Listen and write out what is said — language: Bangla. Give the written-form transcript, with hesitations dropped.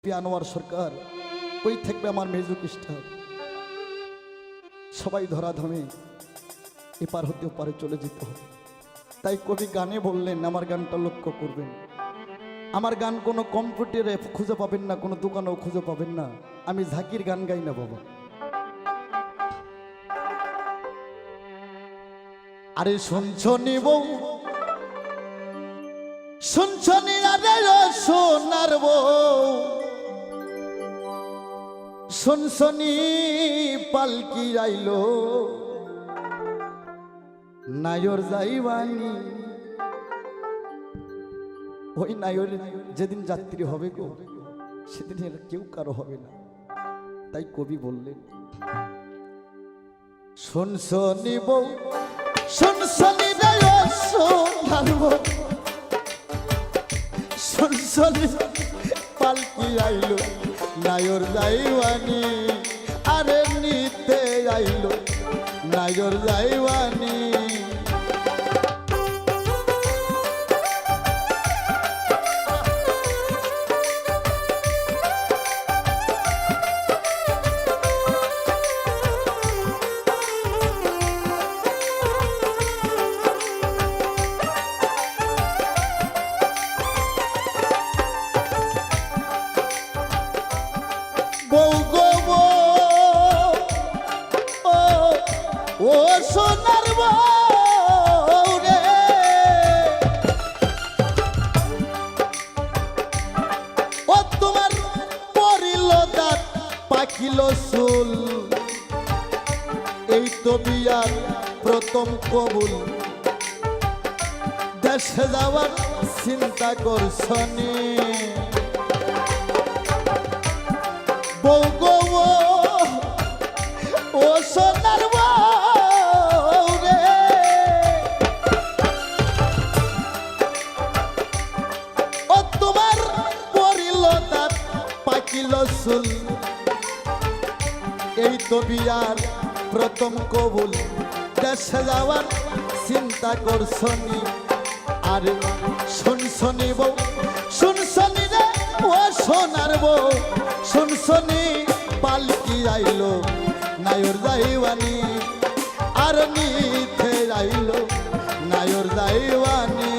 আনোয়ার সরকার কই থাকবে আমার মেজু কৃষ্টা সবাই ধরাধামে এপার হতে ওপারে চলে যেতে হবে। তাই কবি গানে বললেন, আমার গানটা লক্ষ্য করবেন। আমার গান কোনো কম্পিউটারে খুঁজে পাবেন না, কোনো দোকানেও খুঁজে পাবেন না। আমি ঝাকির গান গাই না বাবা। আরে শুনছনি বউ, শুনছনি আরে সোনার বউ, শুনছনি পালকি আইলো নায়র যাইবানি। ওই নায়র যেদিন যাত্রী হবে গো, সেদিন কেউ কারো হবে না। তাই কবি বললেন, শুনছনি বউ, শুনছনি রে সোনার বউ, শুনছনি পালকি আইলো নায়র যাইবানি। আরে নিতে আইলো নায়র যাইবানি। বউ গো ও সোনার বউ রে, ও তোমার পরিল দাঁত পাখিল চুল, এই তো বিয়ার প্রথম কবুল। দেশে যাওয়ার চিন্তা করছনি বউ গো ও সোনার বউ রে, ও তোমার পরিল দাঁত পাকিল চুল, এই তো বিয়ার প্রথম কবুল। দেশে যাওয়ার চিন্তা করছনি। আরে শুনছনি বউ, শুনছনি রে ও সোনার বউ, শুনছনি পালকি আইলো নায়র যাইবানি। আর নিতে আইলো নায়র যাইবানি।